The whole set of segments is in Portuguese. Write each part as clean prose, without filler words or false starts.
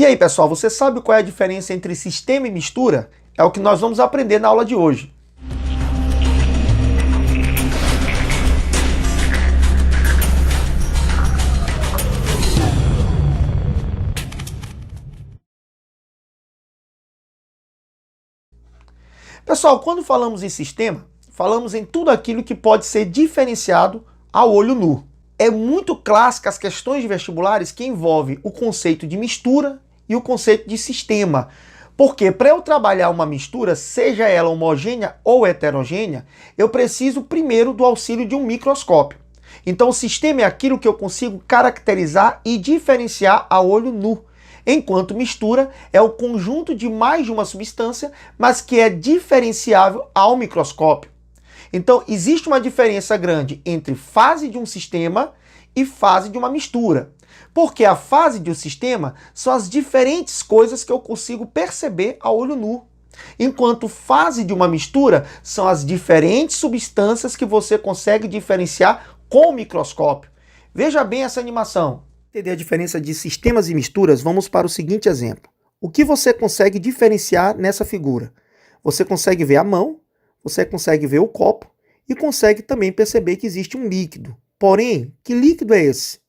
E aí, pessoal, você sabe qual é a diferença entre sistema e mistura? É o que nós vamos aprender na aula de hoje. Pessoal, quando falamos em sistema, falamos em tudo aquilo que pode ser diferenciado ao olho nu. É muito clássico as questões de vestibulares que envolvem o conceito de mistura e o conceito de sistema. Porque para eu trabalhar uma mistura, seja ela homogênea ou heterogênea, eu preciso primeiro do auxílio de um microscópio. Então o sistema é aquilo que eu consigo caracterizar e diferenciar a olho nu. Enquanto mistura é o conjunto de mais de uma substância, mas que é diferenciável ao microscópio. Então, existe uma diferença grande entre fase de um sistema e fase de uma mistura. Porque a fase de um sistema são as diferentes coisas que eu consigo perceber a olho nu. Enquanto fase de uma mistura são as diferentes substâncias que você consegue diferenciar com o microscópio. Veja bem essa animação. Para entender a diferença de sistemas e misturas, vamos para o seguinte exemplo. O que você consegue diferenciar nessa figura? Você consegue ver a mão, você consegue ver o copo e consegue também perceber que existe um líquido. Porém, que líquido é esse?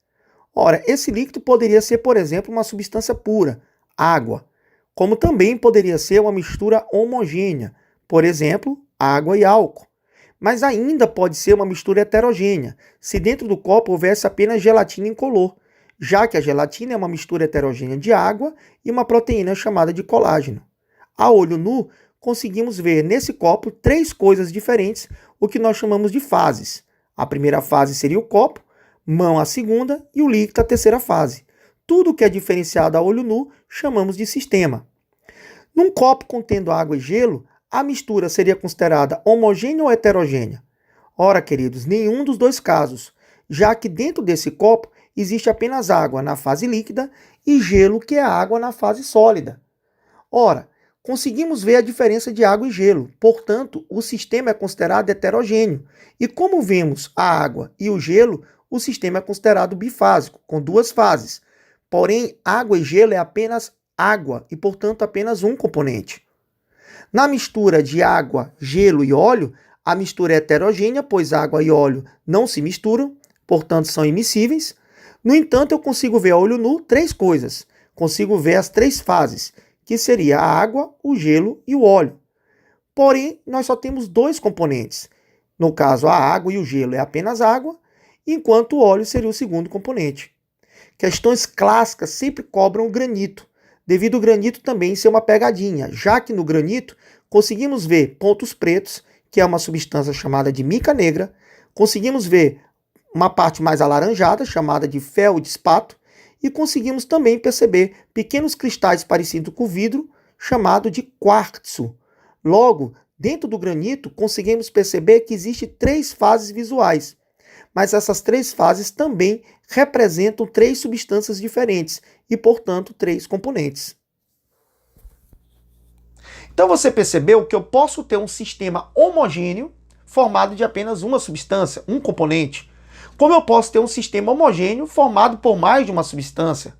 Ora, esse líquido poderia ser, por exemplo, uma substância pura, água, como também poderia ser uma mistura homogênea, por exemplo, água e álcool. Mas ainda pode ser uma mistura heterogênea, se dentro do copo houvesse apenas gelatina incolor, já que a gelatina é uma mistura heterogênea de água e uma proteína chamada de colágeno. A olho nu, conseguimos ver nesse copo três coisas diferentes, o que nós chamamos de fases. A primeira fase seria o copo, mão a segunda e o líquido a terceira fase. Tudo que é diferenciado a olho nu chamamos de sistema. Num copo contendo água e gelo, a mistura seria considerada homogênea ou heterogênea? Ora, queridos, nenhum dos dois casos, já que dentro desse copo existe apenas água na fase líquida e gelo, que é a água na fase sólida. Ora, conseguimos ver a diferença de água e gelo, portanto, o sistema é considerado heterogêneo. E como vemos a água e o gelo, o sistema é considerado bifásico, com duas fases. Porém, água e gelo é apenas água e, portanto, apenas um componente. Na mistura de água, gelo e óleo, a mistura é heterogênea, pois água e óleo não se misturam, portanto, são immiscíveis. No entanto, eu consigo ver a olho nu três coisas. Consigo ver as três fases, que seria a água, o gelo e o óleo. Porém, nós só temos dois componentes. No caso, a água e o gelo é apenas água, enquanto o óleo seria o segundo componente. Questões clássicas sempre cobram o granito, devido ao granito também ser uma pegadinha, já que no granito conseguimos ver pontos pretos, que é uma substância chamada de mica negra, conseguimos ver uma parte mais alaranjada, chamada de feldespato, e conseguimos também perceber pequenos cristais parecidos com vidro, chamado de quartzo. Logo, dentro do granito, conseguimos perceber que existem três fases visuais, mas essas três fases também representam três substâncias diferentes e, portanto, três componentes. Então você percebeu que eu posso ter um sistema homogêneo formado de apenas uma substância, um componente. Como eu posso ter um sistema homogêneo formado por mais de uma substância?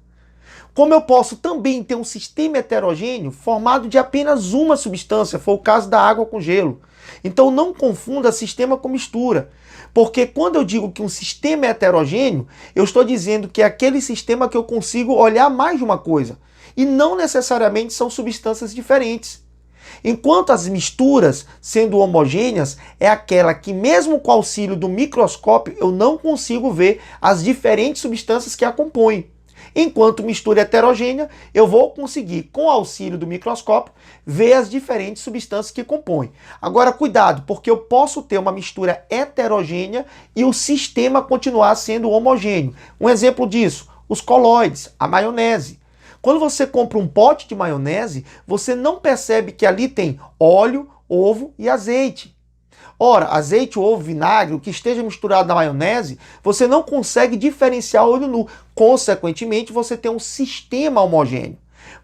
Como eu posso também ter um sistema heterogêneo formado de apenas uma substância, foi o caso da água com gelo. Então não confunda sistema com mistura, porque quando eu digo que um sistema é heterogêneo, eu estou dizendo que é aquele sistema que eu consigo olhar mais de uma coisa, e não necessariamente são substâncias diferentes. Enquanto as misturas, sendo homogêneas, é aquela que mesmo com o auxílio do microscópio eu não consigo ver as diferentes substâncias que a compõem. Enquanto mistura heterogênea, eu vou conseguir, com o auxílio do microscópio, ver as diferentes substâncias que compõem. Agora, cuidado, porque eu posso ter uma mistura heterogênea e o sistema continuar sendo homogêneo. Um exemplo disso, os colóides, a maionese. Quando você compra um pote de maionese, você não percebe que ali tem óleo, ovo e azeite. Ora, azeite, ovo, vinagre, o que esteja misturado na maionese, você não consegue diferenciar olho nu. Consequentemente, você tem um sistema homogêneo.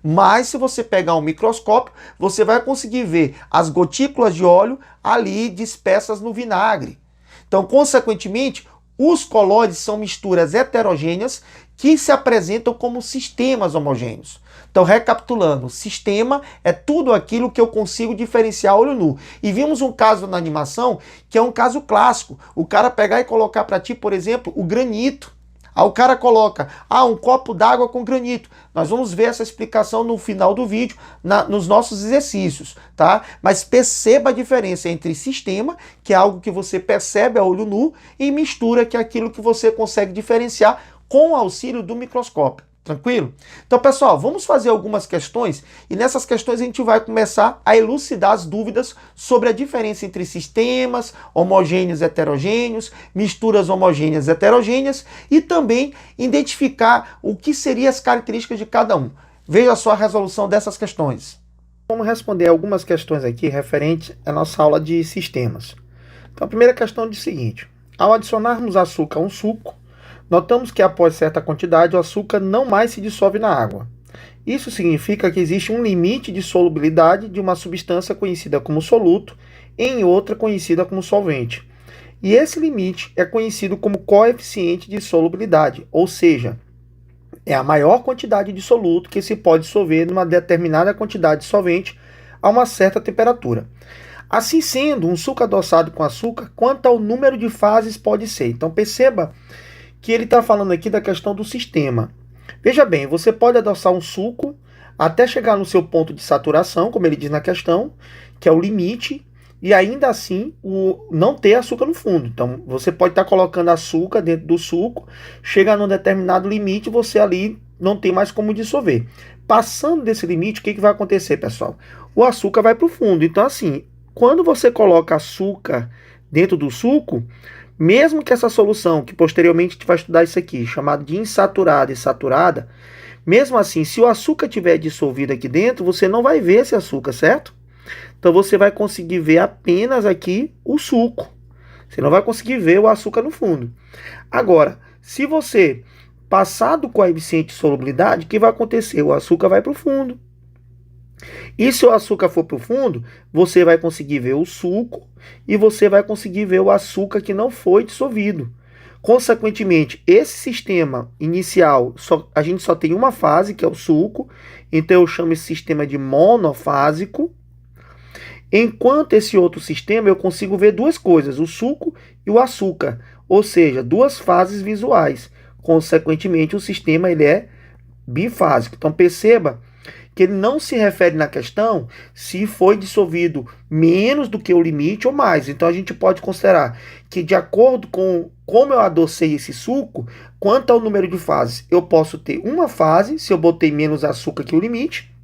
Mas se você pegar um microscópio, você vai conseguir ver as gotículas de óleo ali dispersas no vinagre. Então, consequentemente, os colóides são misturas heterogêneas que se apresentam como sistemas homogêneos. Então, recapitulando, sistema é tudo aquilo que eu consigo diferenciar a olho nu. E vimos um caso na animação que é um caso clássico. O cara pegar e colocar para ti, por exemplo, o granito. Aí o cara coloca, um copo d'água com granito. Nós vamos ver essa explicação no final do vídeo, nos nossos exercícios, tá? Mas perceba a diferença entre sistema, que é algo que você percebe a olho nu, e mistura, que é aquilo que você consegue diferenciar com o auxílio do microscópio. Tranquilo? Então, pessoal, vamos fazer algumas questões e nessas questões a gente vai começar a elucidar as dúvidas sobre a diferença entre sistemas homogêneos e heterogêneos, misturas homogêneas e heterogêneas e também identificar o que seriam as características de cada um. Veja só a resolução dessas questões. Vamos responder algumas questões aqui referentes à nossa aula de sistemas. Então, a primeira questão diz o seguinte: ao adicionarmos açúcar a um suco, notamos que após certa quantidade o açúcar não mais se dissolve na água. Isso significa que existe um limite de solubilidade de uma substância conhecida como soluto em outra conhecida como solvente. E esse limite é conhecido como coeficiente de solubilidade, ou seja, é a maior quantidade de soluto que se pode dissolver numa determinada quantidade de solvente a uma certa temperatura. Assim sendo, um suco adoçado com açúcar, quanto ao número de fases pode ser? Então perceba que ele está falando aqui da questão do sistema. Veja bem, você pode adoçar um suco até chegar no seu ponto de saturação, como ele diz na questão, que é o limite, e ainda assim não ter açúcar no fundo. Então, você pode estar colocando açúcar dentro do suco, chega num determinado limite, você ali não tem mais como dissolver. Passando desse limite, o que vai acontecer, pessoal? O açúcar vai para o fundo. Então, assim, quando você coloca açúcar dentro do suco, mesmo que essa solução, que posteriormente a gente vai estudar isso aqui, chamado de insaturada e saturada, mesmo assim, se o açúcar estiver dissolvido aqui dentro, você não vai ver esse açúcar, certo? Então você vai conseguir ver apenas aqui o suco. Você não vai conseguir ver o açúcar no fundo. Agora, se você passar do coeficiente de solubilidade, o que vai acontecer? O açúcar vai para o fundo. E se o açúcar for para o fundo, você vai conseguir ver o suco e você vai conseguir ver o açúcar que não foi dissolvido. Consequentemente, esse sistema inicial, a gente só tem uma fase, que é o suco, então eu chamo esse sistema de monofásico. Enquanto esse outro sistema eu consigo ver duas coisas, o suco e o açúcar, ou seja, duas fases visuais. Consequentemente, o sistema ele é bifásico. Então perceba que ele não se refere na questão se foi dissolvido menos do que o limite ou mais. Então a gente pode considerar que, de acordo com como eu adocei esse suco, quanto ao número de fases, eu posso ter uma fase se eu botei menos açúcar que o limite,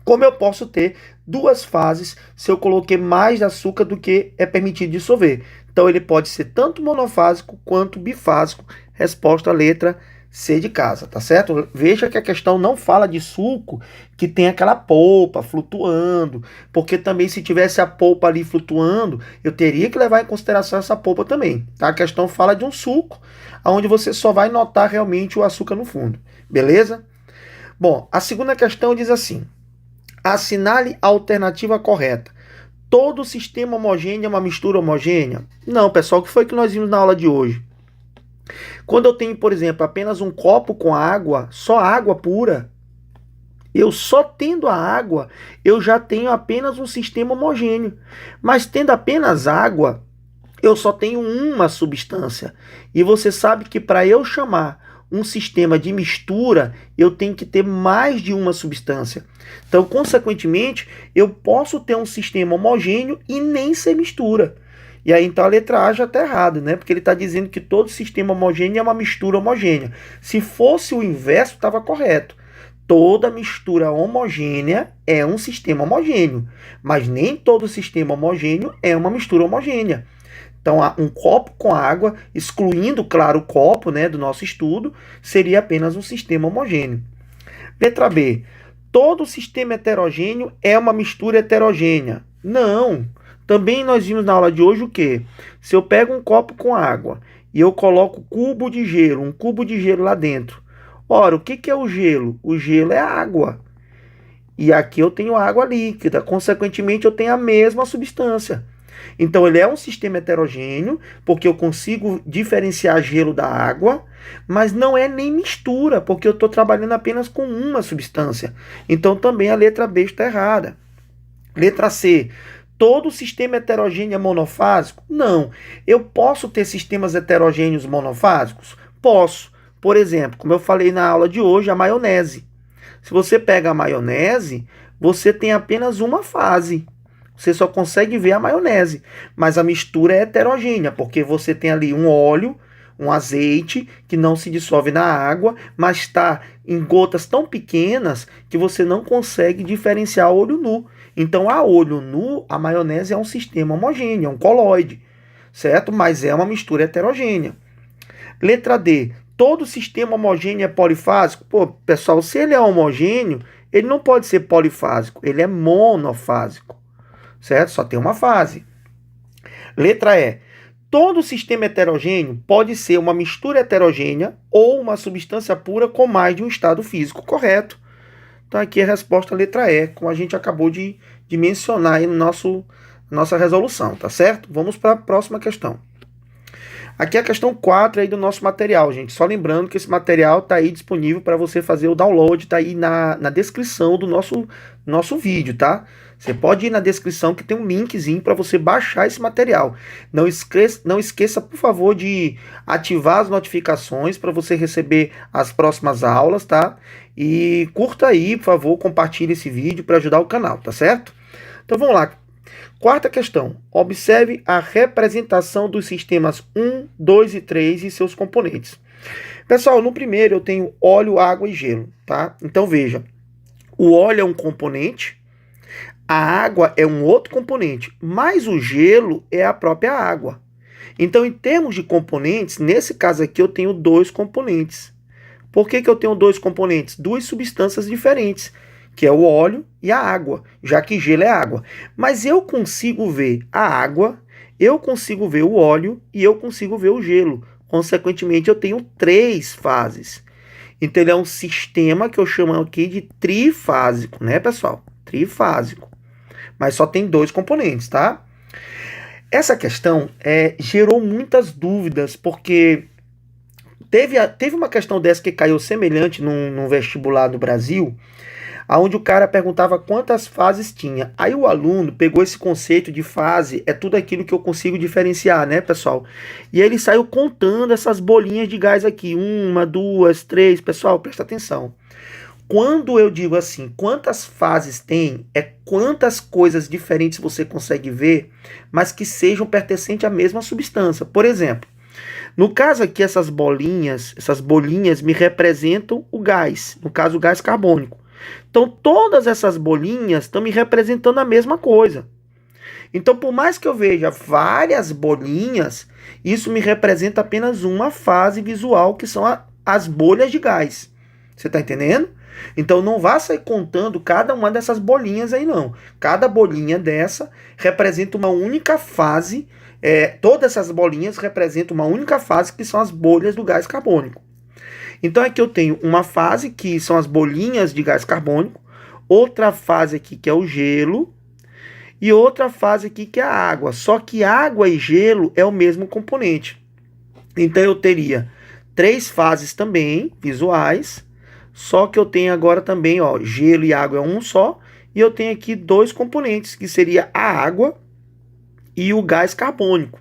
como eu posso ter duas fases se eu coloquei mais açúcar do que é permitido dissolver. Então ele pode ser tanto monofásico quanto bifásico. Resposta à letra C de casa, tá certo? Veja que a questão não fala de suco que tem aquela polpa flutuando, porque também se tivesse a polpa ali flutuando, eu teria que levar em consideração essa polpa também, tá? A questão fala de um suco, onde você só vai notar realmente o açúcar no fundo, beleza? Bom, a segunda questão diz assim: assinale a alternativa correta. Todo sistema homogêneo é uma mistura homogênea? Não, pessoal, o que foi que nós vimos na aula de hoje? Quando eu tenho, por exemplo, apenas um copo com água, só água pura, eu só tendo a água, eu já tenho apenas um sistema homogêneo. Mas tendo apenas água, eu só tenho uma substância. E você sabe que para eu chamar um sistema de mistura, eu tenho que ter mais de uma substância. Então, consequentemente, eu posso ter um sistema homogêneo e nem ser mistura. E aí, então, a letra A já está errada, né? Porque ele está dizendo que todo sistema homogêneo é uma mistura homogênea. Se fosse o inverso, estava correto. Toda mistura homogênea é um sistema homogêneo. Mas nem todo sistema homogêneo é uma mistura homogênea. Então, um copo com água, excluindo, claro, o copo, né, do nosso estudo, seria apenas um sistema homogêneo. Letra B. Todo sistema heterogêneo é uma mistura heterogênea. Não. Também nós vimos na aula de hoje o quê? Se eu pego um copo com água e eu coloco um cubo de gelo lá dentro. Ora, o que é o gelo? O gelo é água. E aqui eu tenho água líquida. Consequentemente, eu tenho a mesma substância. Então ele é um sistema heterogêneo, porque eu consigo diferenciar gelo da água, mas não é nem mistura, porque eu estou trabalhando apenas com uma substância. Então também a letra B está errada. Letra C. Todo sistema heterogêneo é monofásico? Não. Eu posso ter sistemas heterogêneos monofásicos? Posso. Por exemplo, como eu falei na aula de hoje, a maionese. Se você pega a maionese, você tem apenas uma fase. Você só consegue ver a maionese. Mas a mistura é heterogênea, porque você tem ali um óleo, um azeite, que não se dissolve na água, mas está em gotas tão pequenas que você não consegue diferenciar a olho nu. Então, a olho nu, a maionese é um sistema homogêneo, é um colóide, certo? Mas é uma mistura heterogênea. Letra D. Todo sistema homogêneo é polifásico? Pô, pessoal, se ele é homogêneo, ele não pode ser polifásico, ele é monofásico, certo? Só tem uma fase. Letra E. Todo sistema heterogêneo pode ser uma mistura heterogênea ou uma substância pura com mais de um estado físico, correto? Então aqui é a resposta letra E, como a gente acabou de mencionar aí no nossa resolução, tá certo? Vamos para a próxima questão. Aqui é a questão 4 aí do nosso material, gente. Só lembrando que esse material está aí disponível para você fazer o download, está aí na descrição do nosso vídeo, tá? Você pode ir na descrição que tem um linkzinho para você baixar esse material. Não esqueça, por favor, de ativar as notificações para você receber as próximas aulas, tá? E curta aí, por favor, compartilhe esse vídeo para ajudar o canal, tá certo? Então vamos lá. Quarta questão. Observe a representação dos sistemas 1, 2 e 3 e seus componentes. Pessoal, no primeiro eu tenho óleo, água e gelo, tá? Então veja, o óleo é um componente, a água é um outro componente, mas o gelo é a própria água. Então, em termos de componentes, nesse caso aqui eu tenho dois componentes. Por que eu tenho dois componentes? Duas substâncias diferentes, que é o óleo e a água, já que gelo é água. Mas eu consigo ver a água, eu consigo ver o óleo e eu consigo ver o gelo. Consequentemente, eu tenho três fases. Então, ele é um sistema que eu chamo aqui de trifásico, né, pessoal? Trifásico. Mas só tem dois componentes, tá? Essa questão gerou muitas dúvidas, porque teve uma questão dessa que caiu semelhante num vestibular do Brasil, onde o cara perguntava quantas fases tinha. Aí o aluno pegou esse conceito de fase, é tudo aquilo que eu consigo diferenciar, né, pessoal? E ele saiu contando essas bolinhas de gás aqui, 1, 2, 3, pessoal, presta atenção. Quando eu digo assim, quantas fases tem, é quantas coisas diferentes você consegue ver, mas que sejam pertencentes à mesma substância. Por exemplo, no caso aqui, essas bolinhas me representam o gás, no caso o gás carbônico. Então todas essas bolinhas estão me representando a mesma coisa. Então por mais que eu veja várias bolinhas, isso me representa apenas uma fase visual, que são as bolhas de gás. Você está entendendo? Então não vá sair contando cada uma dessas bolinhas aí não. Cada bolinha dessa representa uma única fase. Todas essas bolinhas representam uma única fase, que são as bolhas do gás carbônico. Então aqui eu tenho uma fase que são as bolinhas de gás carbônico, outra fase aqui que é o gelo e outra fase aqui que é a água. Só que água e gelo é o mesmo componente. Então eu teria três fases também visuais. Só que eu tenho agora também, ó, gelo e água é um só. E eu tenho aqui dois componentes, que seria a água e o gás carbônico.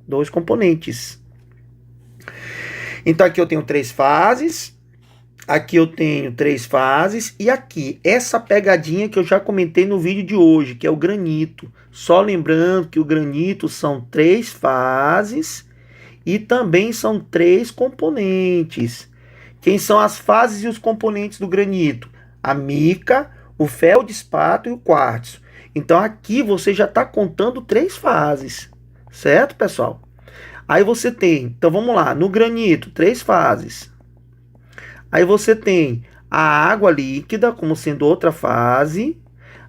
Dois componentes. Então aqui eu tenho três fases. Aqui eu tenho três fases. E aqui, essa pegadinha que eu já comentei no vídeo de hoje, que é o granito. Só lembrando que o granito são três fases e também são três componentes. Quem são as fases e os componentes do granito? A mica, o feldespato e o quartzo. Então aqui você já está contando três fases, certo, pessoal? Aí você tem, então vamos lá, no granito, três fases. Aí você tem a água líquida como sendo outra fase.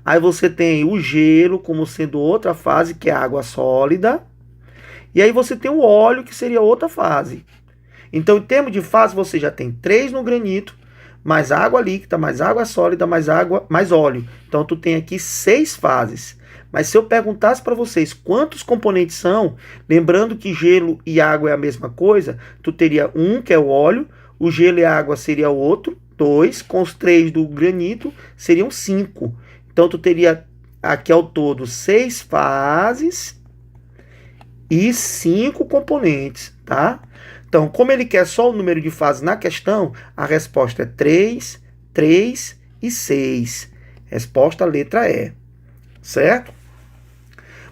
Aí você tem o gelo como sendo outra fase, que é a água sólida. E aí você tem o óleo, que seria outra fase. Então, em termos de fase, você já tem três no granito, mais água líquida, mais água sólida, mais óleo. Então, tu tem aqui 6 fases. Mas se eu perguntasse para vocês quantos componentes são, lembrando que gelo e água é a mesma coisa, tu teria um, que é o óleo, o gelo e a água seria o outro, 2, com os 3 do granito seriam 5. Então tu teria aqui ao todo 6 fases e 5 componentes, tá? Então, como ele quer só o número de fases na questão, a resposta é 3, 3 e 6. Resposta letra E, certo?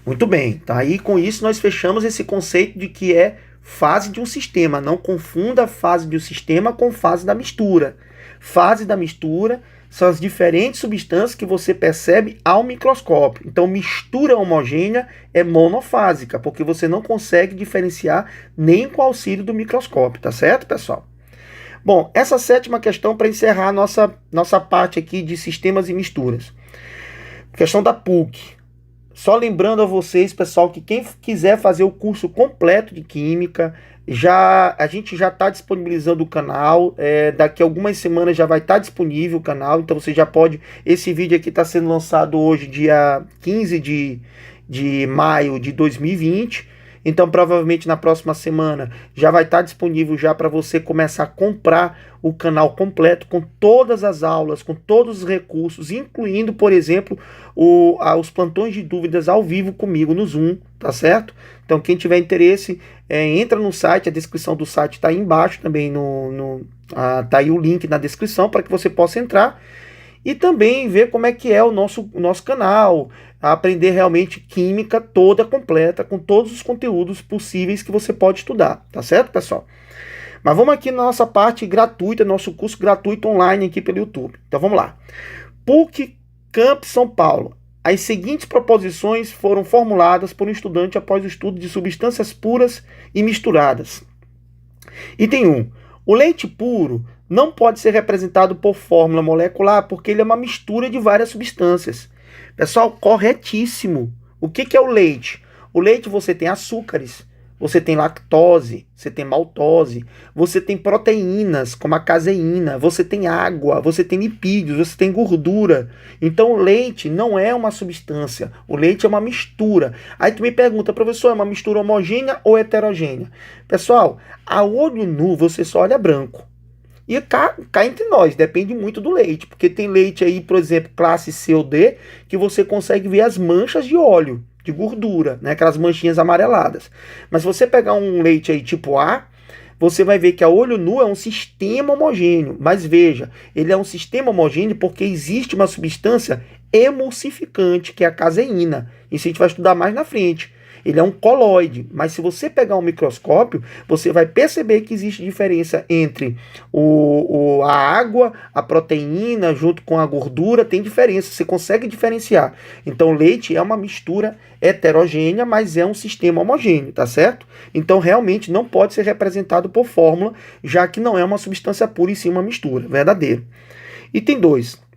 Muito bem, tá? Aí com isso nós fechamos esse conceito de que é fase de um sistema. Não confunda fase de um sistema com fase da mistura. Fase da mistura são as diferentes substâncias que você percebe ao microscópio. Então, mistura homogênea é monofásica, porque você não consegue diferenciar nem com o auxílio do microscópio, tá certo, pessoal? Bom, essa sétima questão para encerrar a nossa parte aqui de sistemas e misturas. Questão da PUC. Só lembrando a vocês, pessoal, que quem quiser fazer o curso completo de Química, a gente já está disponibilizando o canal. Daqui a algumas semanas já vai estar disponível o canal, então você já pode... Esse vídeo aqui está sendo lançado hoje, dia 15 de maio de 2020. Então, provavelmente na próxima semana já vai estar disponível já para você começar a comprar o canal completo com todas as aulas, com todos os recursos, incluindo, por exemplo, os plantões de dúvidas ao vivo comigo no Zoom, tá certo? Então, quem tiver interesse, entra no site, a descrição do site está aí embaixo também, tá aí o link na descrição para que você possa entrar e também ver como é que é o nosso canal, aprender realmente química toda completa, com todos os conteúdos possíveis que você pode estudar, tá certo, pessoal? Mas vamos aqui na nossa parte gratuita, nosso curso gratuito online aqui pelo YouTube. Então vamos lá. PUC Campus São Paulo. As seguintes proposições foram formuladas por um estudante após o estudo de substâncias puras e misturadas. Item 1. O leite puro não pode ser representado por fórmula molecular porque ele é uma mistura de várias substâncias. Pessoal, corretíssimo. O que é o leite? O leite você tem açúcares, você tem lactose, você tem maltose, você tem proteínas como a caseína, você tem água, você tem lipídios, você tem gordura. Então o leite não é uma substância, o leite é uma mistura. Aí tu me pergunta, professor, é uma mistura homogênea ou heterogênea? Pessoal, a olho nu você só olha branco. E cá entre nós, depende muito do leite, porque tem leite aí, por exemplo, classe C ou D, que você consegue ver as manchas de óleo, de gordura, né? Aquelas manchinhas amareladas. Mas se você pegar um leite aí tipo A, você vai ver que a olho nu é um sistema homogêneo. Mas veja, ele é um sistema homogêneo porque existe uma substância emulsificante, que é a caseína. Isso a gente vai estudar mais na frente. Ele é um coloide, mas se você pegar um microscópio, você vai perceber que existe diferença entre a água, a proteína, junto com a gordura, tem diferença, você consegue diferenciar. Então, o leite é uma mistura heterogênea, mas é um sistema homogêneo, tá certo? Então, realmente não pode ser representado por fórmula, já que não é uma substância pura e sim uma mistura, verdadeiro. Item 2.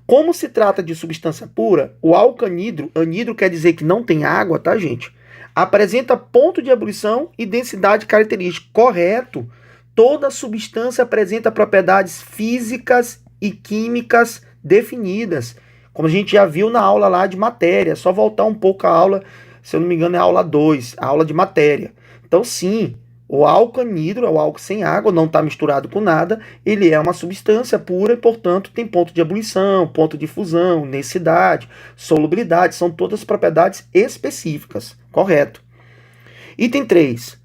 Como se trata de substância pura, o álcool anidro, anidro quer dizer que não tem água, tá, gente? Apresenta ponto de ebulição e densidade característica. Correto. Toda substância apresenta propriedades físicas e químicas definidas, como a gente já viu na aula lá de matéria. É só voltar um pouco a aula, se eu não me engano é a aula 2, a aula de matéria. Então, sim, o álcool anidro é o álcool sem água, não está misturado com nada, ele é uma substância pura e, portanto, tem ponto de ebulição, ponto de fusão, densidade, solubilidade, são todas propriedades específicas, correto. Item 3.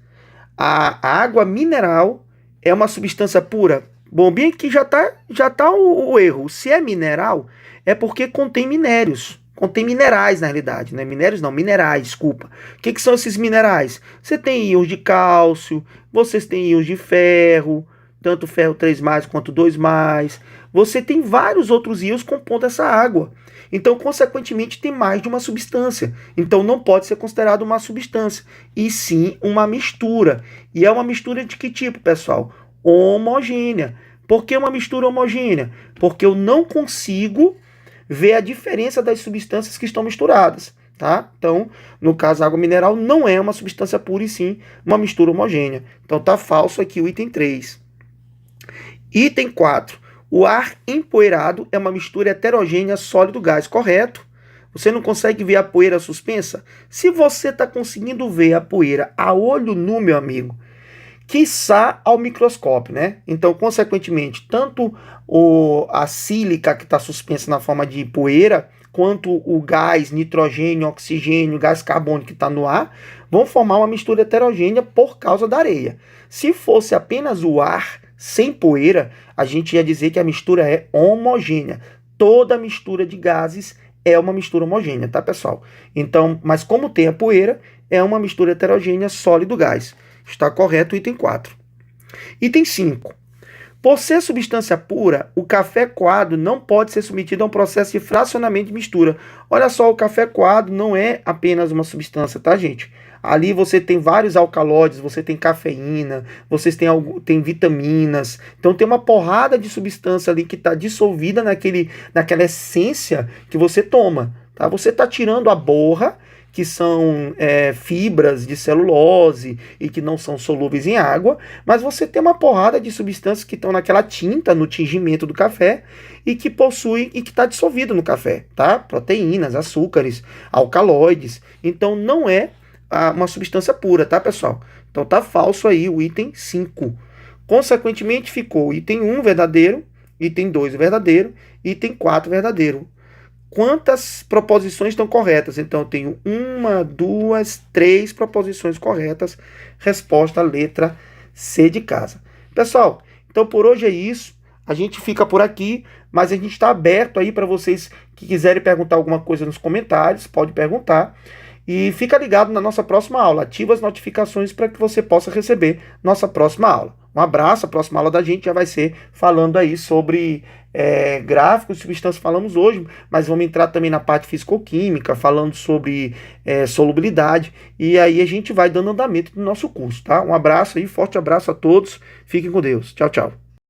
A água mineral é uma substância pura? Bom, bem aqui já tá o erro. Se é mineral, é porque contém minérios. Contém minerais, na realidade, né? Minérios não, minerais, desculpa. O que são esses minerais? Você tem íons de cálcio, vocês têm íons de ferro, tanto ferro 3+, quanto 2+. Você tem vários outros íons compondo essa água. Então, consequentemente, tem mais de uma substância. Então, não pode ser considerado uma substância, e sim uma mistura. E é uma mistura de que tipo, pessoal? Homogênea. Por que uma mistura homogênea? Porque eu não consigo ver a diferença das substâncias que estão misturadas, tá? Então, no caso, a água mineral não é uma substância pura e sim uma mistura homogênea. Então, tá falso aqui o item 3. Item 4. O ar empoeirado é uma mistura heterogênea sólido-gás, correto? Você não consegue ver a poeira suspensa? Se você está conseguindo ver a poeira a olho nu, meu amigo, quiçá ao microscópio, né? Então, consequentemente, tanto a sílica que está suspensa na forma de poeira, quanto o gás, nitrogênio, oxigênio, gás carbônico que está no ar, vão formar uma mistura heterogênea por causa da areia. Se fosse apenas o ar sem poeira, a gente ia dizer que a mistura é homogênea. Toda mistura de gases é uma mistura homogênea, tá, pessoal? Então, mas como tem a poeira, é uma mistura heterogênea sólido-gás. Está correto o item 4. Item 5. Por ser substância pura, o café coado não pode ser submetido a um processo de fracionamento de mistura. Olha só, o café coado não é apenas uma substância, tá, gente? Ali você tem vários alcaloides, você tem cafeína, vocês tem vitaminas. Então tem uma porrada de substância ali que está dissolvida naquela essência que você toma. Tá? Você está tirando a borra, que são fibras de celulose e que não são solúveis em água, mas você tem uma porrada de substâncias que estão naquela tinta, no tingimento do café, e que possui e que está dissolvido no café, tá? Proteínas, açúcares, alcaloides. Então não é uma substância pura, tá, pessoal? Então tá falso aí o item 5. Consequentemente ficou o item 1 verdadeiro, item 2 verdadeiro, item 4 verdadeiro. Quantas proposições estão corretas? Então, eu tenho 1, 2, 3 proposições corretas. Resposta, letra C de casa. Pessoal, então por hoje é isso. A gente fica por aqui, mas a gente está aberto aí para vocês que quiserem perguntar alguma coisa nos comentários, pode perguntar. E fica ligado na nossa próxima aula. Ativa as notificações para que você possa receber nossa próxima aula. Um abraço, a próxima aula da gente já vai ser falando aí sobre gráficos de substâncias, falamos hoje, mas vamos entrar também na parte físico-química, falando sobre solubilidade, e aí a gente vai dando andamento no nosso curso, tá? Um abraço aí, forte abraço a todos, fiquem com Deus, tchau, tchau.